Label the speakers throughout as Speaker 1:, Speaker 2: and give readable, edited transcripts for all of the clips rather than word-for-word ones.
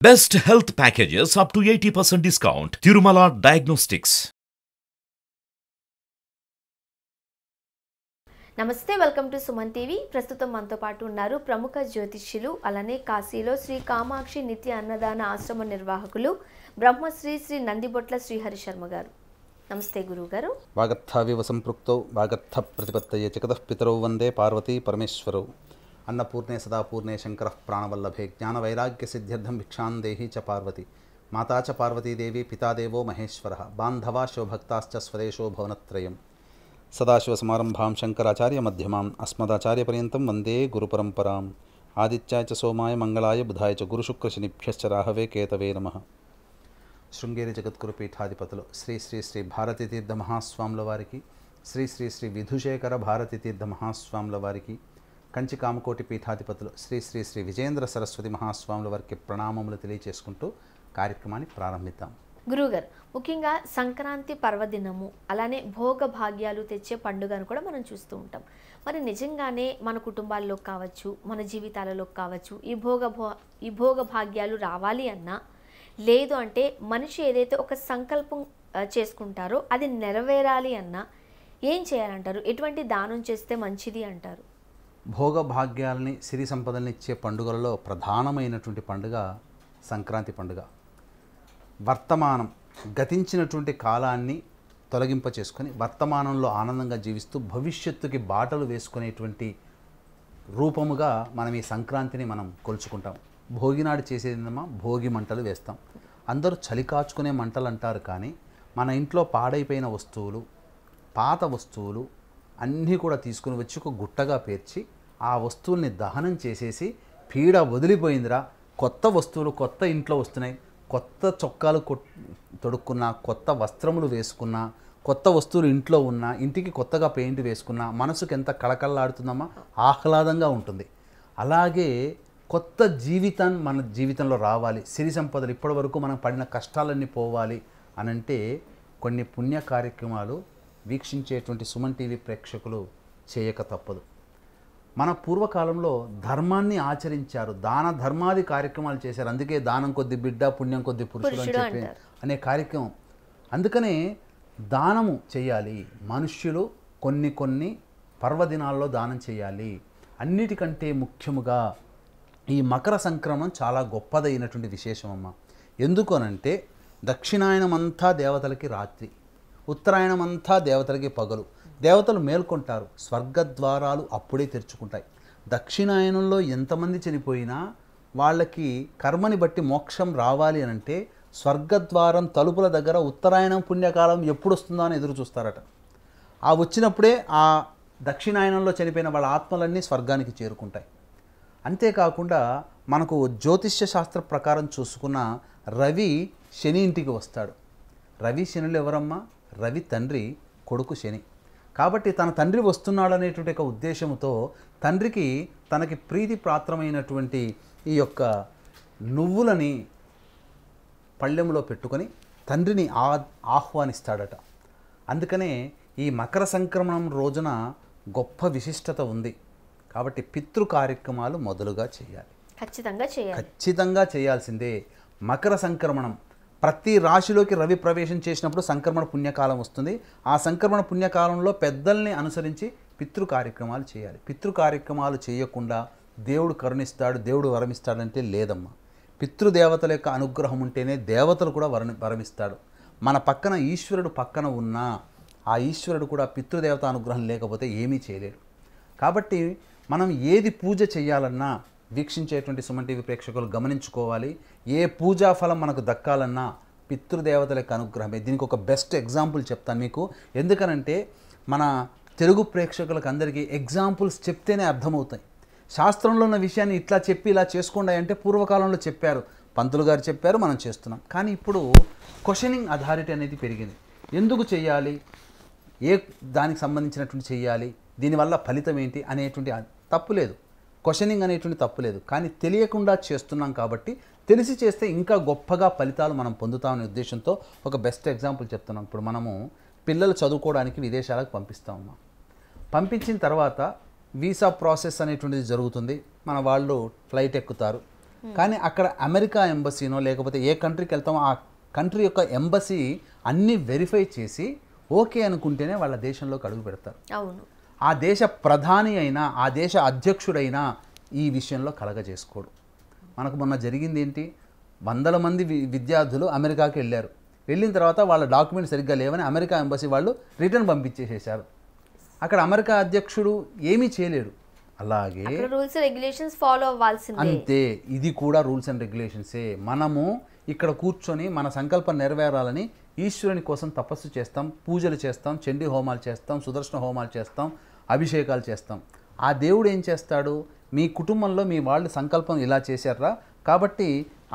Speaker 1: Best health packages up to 80% discount. Tirumala Diagnostics.
Speaker 2: నమస్తే, welcome to Suman TV. ప్రస్తుతం మనతో పాటు ఉన్నారు ప్రముఖ జ్యోతిష్యులు, అలానే కాశీలో శ్రీ కామాక్షి నిత్య అన్నదాన ఆశ్రమ నిర్వాహకులు బ్రహ్మశ్రీ శ్రీ నందిబొట్ల శ్రీహరి శర్మ గారు. నమస్తే గురువు గారు.
Speaker 3: వాగర్థావివ సంపృక్తౌ వాగర్థ ప్రతిపత్తయే జగతః పితరౌ వందే పార్వతీ పరమేశ్వరౌ. అన్నపూర్ణే సదాపూర్ణే శంకర ప్రాణవల్లభే జ్ఞాన వైరాగ్య సిద్ధ్యర్థం భిక్షాం దేహి చ పార్వతి. మాతా చ పార్వతీదేవి పితాదేవో మహేశ్వర. బాంధవా శివభక్తాశ్చ స్వదేశో భవనత్రయం. సదాశివసమారంభాం శంకరాచార్య మధ్యమాం అస్మదాచార్యపర్యంతం వందే గురుపరంపరాం. ఆదిత్యాయ చ సోమాయ మంగళాయ బుధాయ చ గురుశుక్రశనిభ్యశ్చ రాహవే కేతవే నమః. శృంగేరి జగద్గురు పీఠాధిపతులు శ్రీ శ్రీ శ్రీ భారతీ తీర్థ మహాస్వాముల వారికి, శ్రీ శ్రీ శ్రీ విధుశేఖర భారతీ తీర్థ మహాస్వాముల వారికి, కంచి కామకోటి పీఠాధిపతులు శ్రీ శ్రీ శ్రీ విజేంద్ర సరస్వతి మహాస్వాముల వారికి ప్రణామములు తెలియచేసుకుంటూ కార్యక్రమాన్ని ప్రారంభిద్దాం.
Speaker 2: గురువుగారు, ముఖ్యంగా సంక్రాంతి పర్వదినము, అలానే భోగ భాగ్యాలు తెచ్చే పండుగను కూడా మనం చూస్తూ ఉంటాం. మరి నిజంగానే మన కుటుంబాల్లో కావచ్చు, మన జీవితాలలో కావచ్చు, ఈ భోగ భాగ్యాలు రావాలి అన్నా, లేదు అంటే మనిషి ఏదైతే ఒక సంకల్పం చేసుకుంటారో అది నెరవేరాలి అన్నా ఏం చేయాలంటారు? ఎటువంటి దానం చేస్తే మంచిది అంటారు?
Speaker 3: భోగభాగ్యాలని సిరి సంపదల్ని ఇచ్చే పండుగలలో ప్రధానమైనటువంటి పండుగ సంక్రాంతి పండుగ. వర్తమానం, గతించినటువంటి కాలాన్ని తొలగింప చేసుకొని వర్తమానంలో ఆనందంగా జీవిస్తూ భవిష్యత్తుకి బాటలు వేసుకునేటువంటి రూపముగా మనం ఈ సంక్రాంతిని మనం కొలుచుకుంటాం. భోగినాడు చేసేదేమో భోగి మంటలు వేస్తాం. అందరూ చలి కాచుకునే మంటలు అంటారు, కానీ మన ఇంట్లో పాడైపోయిన వస్తువులు, పాత వస్తువులు అన్నీ కూడా తీసుకుని వచ్చి ఒక గుట్టగా పేర్చి ఆ వస్తువుల్ని దహనం చేసేసి, పీడ వదిలిపోయిందిరా, కొత్త వస్తువులు కొత్త ఇంట్లో వస్తున్నాయి, కొత్త చొక్కాలు తొడుక్కున్నా, కొత్త వస్త్రములు వేసుకున్నా, కొత్త వస్తువులు ఇంట్లో ఉన్నా, ఇంటికి కొత్తగా పెయింట్ వేసుకున్నా మనసుకు ఎంత కళకళలాడుతుందమ్మా, ఆహ్లాదంగా ఉంటుంది. అలాగే కొత్త జీవితాన్ని మన జీవితంలో రావాలి, సిరి సంపదలు ఇప్పటి వరకు మనం పడిన కష్టాలన్నీ పోవాలి అనంటే కొన్ని పుణ్య కార్యక్రమాలు వీక్షించేటువంటి సుమన్ టీవీ ప్రేక్షకులు చేయక తప్పదు. మన పూర్వకాలంలో ధర్మాన్ని ఆచరించారు, దాన ధర్మాది కార్యక్రమాలు చేశారు. అందుకే దానం కొద్ది బిడ్డ, పుణ్యం కొద్ది పురుషుడు అని చెప్పి అనే కార్యక్రమం. అందుకనే దానము చేయాలి. మనుష్యులు కొన్ని పర్వదినాల్లో దానం చేయాలి. అన్నిటికంటే ముఖ్యముగా ఈ మకర సంక్రమణం చాలా గొప్పదైనటువంటి విశేషమమ్మ. ఎందుకనంటే దక్షిణాయనమంతా దేవతలకి రాత్రి, ఉత్తరాయణమంతా దేవతలకి పగలు. దేవతలు మేల్కొంటారు, స్వర్గద్వారాలు అప్పుడే తెరుచుకుంటాయి. దక్షిణాయనంలో ఎంతమంది చనిపోయినా వాళ్ళకి కర్మని బట్టి మోక్షం రావాలి అనంటే స్వర్గద్వారం తలుపుల దగ్గర ఉత్తరాయణం పుణ్యకాలం ఎప్పుడు వస్తుందో అని ఎదురు చూస్తారట. ఆ వచ్చినప్పుడే ఆ దక్షిణాయనంలో చనిపోయిన వాళ్ళ ఆత్మలన్నీ స్వర్గానికి చేరుకుంటాయి. అంతేకాకుండా మనకు జ్యోతిష్య శాస్త్ర ప్రకారం చూసుకున్న రవి శని ఇంటికి వస్తాడు. రవి శనులు ఎవరమ్మా? రవి తండ్రి, కొడుకు శని. కాబట్టి తన తండ్రి వస్తున్నాడు అనేటువంటి ఒక ఉద్దేశంతో తండ్రికి తనకి ప్రీతి పాత్రమైనటువంటి ఈ యొక్క నువ్వులని పళ్ళెంలో పెట్టుకొని తండ్రిని ఆహ్వానిస్తాడట. అందుకనే ఈ మకర సంక్రమణం రోజున గొప్ప విశిష్టత ఉంది. కాబట్టి పితృ కార్యక్రమాలు మొదలుగా చేయాలి, ఖచ్చితంగా చేయాల్సిందే. మకర సంక్రమణం ప్రతి రాశిలోకి రవి ప్రవేశం చేసినప్పుడు సంక్రమణ పుణ్యకాలం వస్తుంది. ఆ సంక్రమణ పుణ్యకాలంలో పెద్దల్ని అనుసరించి పితృ కార్యక్రమాలు చేయాలి. పితృ కార్యక్రమాలు చేయకుండా దేవుడు కరుణిస్తాడు, దేవుడు వరమిస్తాడంటే లేదమ్మా. పితృదేవతల యొక్క అనుగ్రహం ఉంటేనే దేవతలు కూడా వరమిస్తాడు. మన పక్కన ఈశ్వరుడు పక్కన ఉన్నా ఆ ఈశ్వరుడు కూడా పితృదేవత అనుగ్రహం లేకపోతే ఏమీ చేయలేడు. కాబట్టి మనం ఏది పూజ చేయాలన్నా వీక్షించేటువంటి సుమన్ టీవీ ప్రేక్షకులు గమనించుకోవాలి. ఏ పూజా ఫలం మనకు దక్కాలన్నా పితృదేవతల యొక్క అనుగ్రహమే. దీనికి ఒక బెస్ట్ ఎగ్జాంపుల్ చెప్తాను మీకు. ఎందుకనంటే మన తెలుగు ప్రేక్షకులకు అందరికీ ఎగ్జాంపుల్స్ చెప్తేనే అర్థమవుతాయి. శాస్త్రంలో ఉన్న విషయాన్ని ఇట్లా చెప్పి ఇలా చేసుకోండి అంటే పూర్వకాలంలో చెప్పారు, పంతులు గారు చెప్పారు, మనం చేస్తున్నాం. కానీ ఇప్పుడు క్వశ్చనింగ్ అథారిటీ అనేది పెరిగింది. ఎందుకు చేయాలి, ఏ దానికి సంబంధించినటువంటి చేయాలి, దీనివల్ల ఫలితం ఏంటి అనేటువంటి తప్పు లేదు, క్వశ్చనింగ్ అనేటువంటి తప్పు లేదు. కానీ తెలియకుండా చేస్తున్నాం కాబట్టి తెలిసి చేస్తే ఇంకా గొప్పగా ఫలితాలు మనం పొందుతామనే ఉద్దేశంతో ఒక బెస్ట్ ఎగ్జాంపుల్ చెప్తున్నాం. ఇప్పుడు మనము పిల్లలు చదువుకోవడానికి విదేశాలకు పంపిస్తామమ్మా. పంపించిన తర్వాత వీసా ప్రాసెస్ అనేటువంటిది జరుగుతుంది. మన వాళ్ళు ఫ్లైట్ ఎక్కుతారు, కానీ అక్కడ అమెరికా ఎంబసీనో లేకపోతే ఏ కంట్రీకి వెళ్తామో ఆ కంట్రీ యొక్క ఎంబసీ అన్నీ వెరిఫై చేసి ఓకే అనుకుంటేనే వాళ్ళ దేశంలోకి అడుగు పెడతారు.
Speaker 2: అవును.
Speaker 3: ఆ దేశ ప్రధాని అయినా ఆ దేశ అధ్యక్షుడైనా ఈ విషయంలో కలగజేసుకోడు. మనకు మొన్న జరిగింది ఏంటి, వందల మంది విద్యార్థులు అమెరికాకి వెళ్ళారు. వెళ్ళిన తర్వాత వాళ్ళ డాక్యుమెంట్ సరిగ్గా లేవని అమెరికా ఎంబసీ వాళ్ళు రిటర్న్ పంపించేసేసారు. అక్కడ అమెరికా అధ్యక్షుడు ఏమీ చేయలేడు. అలాగే
Speaker 2: రూల్స్ రెగ్యులేషన్స్ ఫాలో అవ్వాల్సిందే.
Speaker 3: అంతే, ఇది కూడా రూల్స్ అండ్ రెగ్యులేషన్సే. మనము ఇక్కడ కూర్చొని మన సంకల్పం నెరవేరాలని ఈశ్వరుని కోసం తపస్సు చేస్తాం, పూజలు చేస్తాం, చండీ హోమాలు చేస్తాం, సుదర్శన హోమాలు చేస్తాం, అభిషేకాలు చేస్తాం. ఆ దేవుడు ఏం చేస్తాడు, మీ కుటుంబంలో మీ వాళ్ళు సంకల్పం ఇలా చేశారా కాబట్టి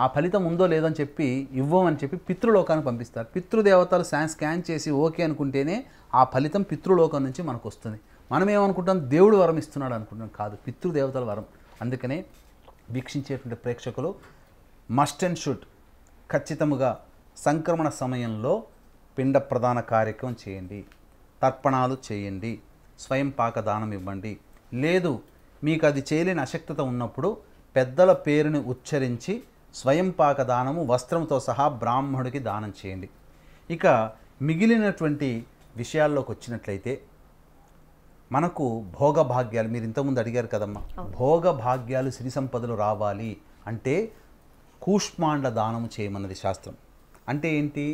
Speaker 3: ఆ ఫలితం ఉందో లేదని చెప్పి ఇవ్వమని చెప్పి పితృలోకానికి పంపిస్తారు. పితృదేవతలు స్కాన్ చేసి ఓకే అనుకుంటేనే ఆ ఫలితం పితృలోకం నుంచి మనకు వస్తుంది. మనం ఏమనుకుంటాం, దేవుడు వరం ఇస్తున్నాడు అనుకుంటాం. కాదు, పితృదేవతల వరం. అందుకనే వీక్షించేటువంటి ప్రేక్షకులు మస్ట్ అండ్ షుడ్ ఖచ్చితముగా సంక్రమణ సమయంలో పిండ ప్రదాన కార్యక్రమం చేయండి, తర్పణాలు చేయండి, స్వయం పాక దానం ఇవ్వండి. లేదు మీకు అది చేయలేని అశక్తత ఉన్నప్పుడు పెద్దల పేరుని ఉచ్చరించి స్వయం పాక దానము వస్త్రంతో సహా బ్రాహ్మణుడికి దానం చేయండి. ఇక మిగిలినటువంటి విషయాల్లోకి వచ్చినట్లయితే మనకు భోగభాగ్యాలు, మీరు ఇంతకుముందు అడిగారు కదమ్మా, భోగభాగ్యాలు సిరి సంపదలు రావాలి అంటే కూష్మాండ దానము చేయమన్నది శాస్త్రం. అంటే ఏంటి,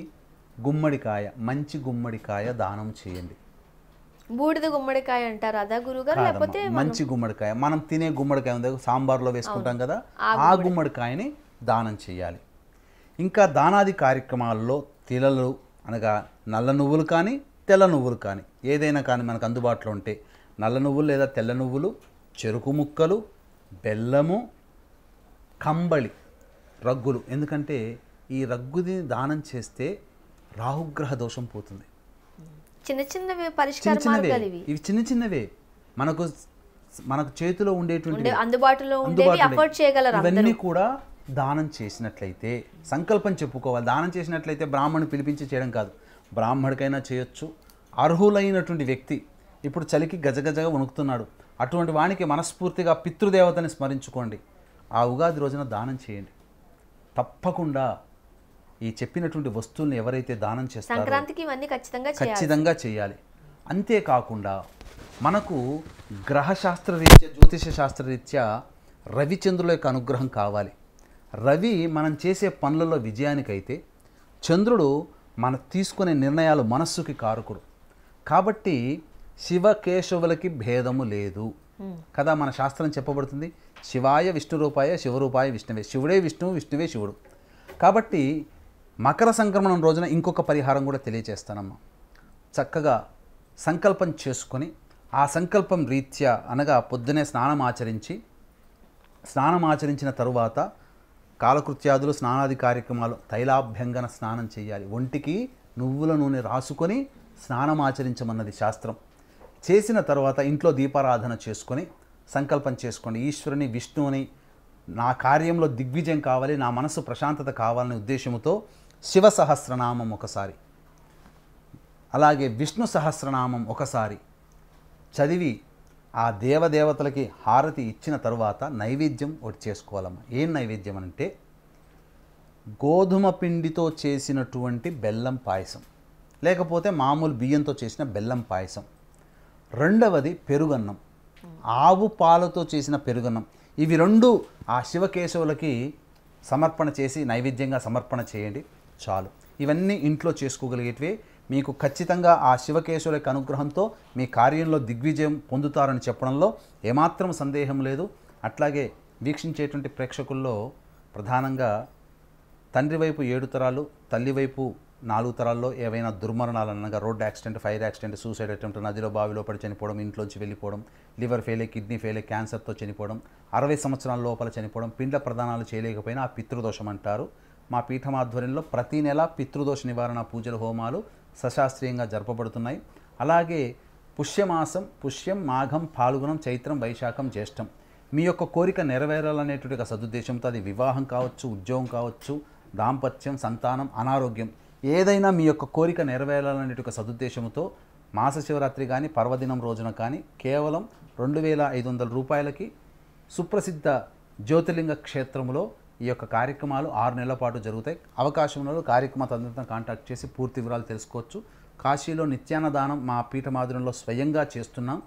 Speaker 3: గుమ్మడికాయ, మంచి గుమ్మడికాయ దానం చేయండి.
Speaker 2: బూడిద గుమ్మడికాయ అంటారు అదా గురుగారు? లేకపోతే
Speaker 3: మంచి గుమ్మడికాయ, మనం తినే గుమ్మడికాయ ఉంది సాంబార్లో వేసుకుంటాం కదా, ఆ గుమ్మడికాయని దానం చేయాలి. ఇంకా దానాది కార్యక్రమాల్లో తిలలు అనగా నల్ల నువ్వులు కానీ తెల్ల నువ్వులు కానీ ఏదైనా కానీ మనకు అందుబాటులో ఉంటే నల్ల నువ్వులు లేదా తెల్ల నువ్వులు, చెరుకు ముక్కలు, బెల్లము, కంబళి, రగ్గులు. ఎందుకంటే ఈ రగ్గుని దానం చేస్తే రాహుగ్రహ దోషం పోతుంది.
Speaker 2: చిన్న చిన్నవి పరిష్కార మార్గాలు ఇవి.
Speaker 3: ఇవి చిన్న చిన్నవే మనకు చేతిలో ఉండేటువంటి
Speaker 2: అందుబాటులో ఉండేవి అఫోర్డ్ చేయగలరు.
Speaker 3: ఇవన్నీ కూడా దానం చేసినట్లయితే సంకల్పం చెప్పుకోవాలి. దానం చేసినట్లయితే బ్రాహ్మణుని పిలిపించి చేయడం కాదు, బ్రాహ్మడికైనా చేయొచ్చు. అర్హులైనటువంటి వ్యక్తి ఇప్పుడు చలికి గజగజగా వణుకుతున్నాడు, అటువంటి వానికి మనస్ఫూర్తిగా పితృదేవతని స్మరించుకోండి. ఆ ఉగాది రోజున దానం చేయండి. తప్పకుండా ఈ చెప్పినటువంటి వస్తువుల్ని ఎవరైతే దానం చేస్తారో
Speaker 2: సంక్రాంతికి ఇవన్నీ
Speaker 3: ఖచ్చితంగా చేయాలి. అంతేకాకుండా మనకు గ్రహశాస్త్రరీత్యా, జ్యోతిష శాస్త్రరీత్యా రవిచంద్రుల యొక్క అనుగ్రహం కావాలి. రవి మనం చేసే పనులలో విజయానికైతే, చంద్రుడు మన తీసుకునే నిర్ణయాలు మనస్సుకి కారకుడు. కాబట్టి శివకేశవులకి భేదము లేదు కదా, మన శాస్త్రం చెప్పబడుతుంది. శివాయ విష్ణు రూపాయ శివరూపాయ విష్ణువే, శివుడే విష్ణువు, విష్ణువే శివుడు. కాబట్టి మకర సంక్రమణం రోజున ఇంకొక పరిహారం కూడా తెలియజేస్తానమ్మా. చక్కగా సంకల్పం చేసుకొని ఆ సంకల్పం రీత్యా అనగా పొద్దునే స్నానం ఆచరించిన తరువాత కాలకృత్యాదులు, స్నానాది కార్యక్రమాలు, తైలాభ్యంగన స్నానం చేయాలి. ఒంటికి నువ్వుల నూనె రాసుకొని స్నానం ఆచరించమన్నది శాస్త్రం. చేసిన తర్వాత ఇంట్లో దీపారాధన చేసుకొని సంకల్పం చేసుకోండి. ఈశ్వరుని, విష్ణువుని, నా కార్యంలో దిగ్విజయం కావాలి, నా మనసు ప్రశాంతత కావాలనే ఉద్దేశంతో శివ సహస్రనామం ఒకసారి, అలాగే విష్ణు సహస్రనామం ఒకసారి చదివి ఆ దేవదేవతలకి హారతి ఇచ్చిన తరువాత నైవేద్యం ఒకటి చేసుకోవాలమ్మా. ఏం నైవేద్యం అంటే గోధుమ పిండితో చేసినటువంటి బెల్లం పాయసం, లేకపోతే మామూలు బియ్యంతో చేసిన బెల్లం పాయసం. రెండవది పెరుగన్నం, ఆవు పాలతో చేసిన పెరుగన్నం. ఇవి రెండు ఆ శివకేశవులకి సమర్పణ చేసి నైవేద్యంగా సమర్పణ చేయండి చాలు. ఇవన్నీ ఇంట్లో చేసుకోగలిగేటివే. మీకు ఖచ్చితంగా ఆ శివకేశవుల యొక్క అనుగ్రహంతో మీ కార్యంలో దిగ్విజయం పొందుతారని చెప్పడంలో ఏమాత్రం సందేహం లేదు. అట్లాగే వీక్షించేటువంటి ప్రేక్షకుల్లో ప్రధానంగా తండ్రి వైపు 7 తరాలు, తల్లి వైపు 4 తరాల్లో ఏవైనా దుర్మరణాలు అనగా road accident, fire accident, suicide attempt, నదిలో బావిలో పడి చనిపోవడం, ఇంట్లోంచి వెళ్ళిపోవడం, లివర్ ఫెయిల్, కిడ్నీ ఫెయిల్, క్యాన్సర్తో చనిపోవడం, 60 సంవత్సరాల లోపల చనిపోవడం, పిండ ప్రదానాలు చేయలేకపోయినా ఆ పితృదోషం అంటారు. మా పీఠం ఆధ్వర్యంలో ప్రతి నెల పితృదోష నివారణ పూజలు, హోమాలు సశాస్త్రీయంగా జరపబడుతున్నాయి. అలాగే పుష్యమాసం, పుష్యం, మాఘం, పాల్గొనం, చైత్రం, వైశాఖం, జ్యేష్టం మీ యొక్క కోరిక నెరవేరాలనేటువంటి ఒక సదుద్దేశంతో, అది వివాహం కావచ్చు, ఉద్యోగం కావచ్చు, దాంపత్యం, సంతానం, అనారోగ్యం, ఏదైనా మీ యొక్క కోరిక నెరవేరాలనే ఒక సదుద్దేశంతో మాస శివరాత్రి కానీ పర్వదినం రోజున కానీ కేవలం 2500 రూపాయలకి సుప్రసిద్ధ జ్యోతిర్లింగ క్షేత్రంలో ఈ యొక్క కార్యక్రమాలు 6 నెలల పాటు జరుగుతాయి. అవకాశం ఉన్న కార్యక్రమ తదనంతరం కాంటాక్ట్ చేసి పూర్తి వివరాలు తెలుసుకోవచ్చు. కాశీలో నిత్యాన్నదానం మా పీఠమాధుర్యంలో స్వయంగా చేస్తున్నాం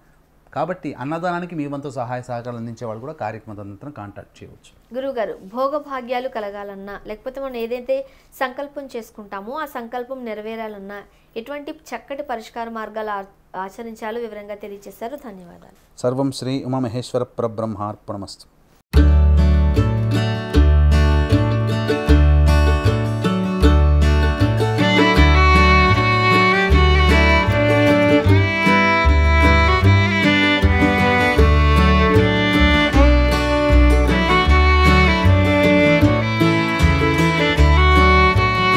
Speaker 3: కాబట్టి అన్నదానానికి మీ వంతు సహాయ సహకారాలు అందించే వాళ్ళు కూడా కార్యక్రమ తదనంతరం కాంటాక్ట్ చేయవచ్చు.
Speaker 2: గురుగారు, భోగభాగ్యాలు కలగాలన్నా లేకపోతే మనం ఏదైతే సంకల్పం చేసుకుంటామో ఆ సంకల్పం నెరవేరాలన్నా ఎటువంటి చక్కటి పరిష్కార మార్గాలు ఆచరించాలో వివరంగా తెలియజేశారు. ధన్యవాదాలు.
Speaker 3: సర్వం శ్రీ ఉమామహేశ్వర పరబ్రహ్మార్పణమస్తు.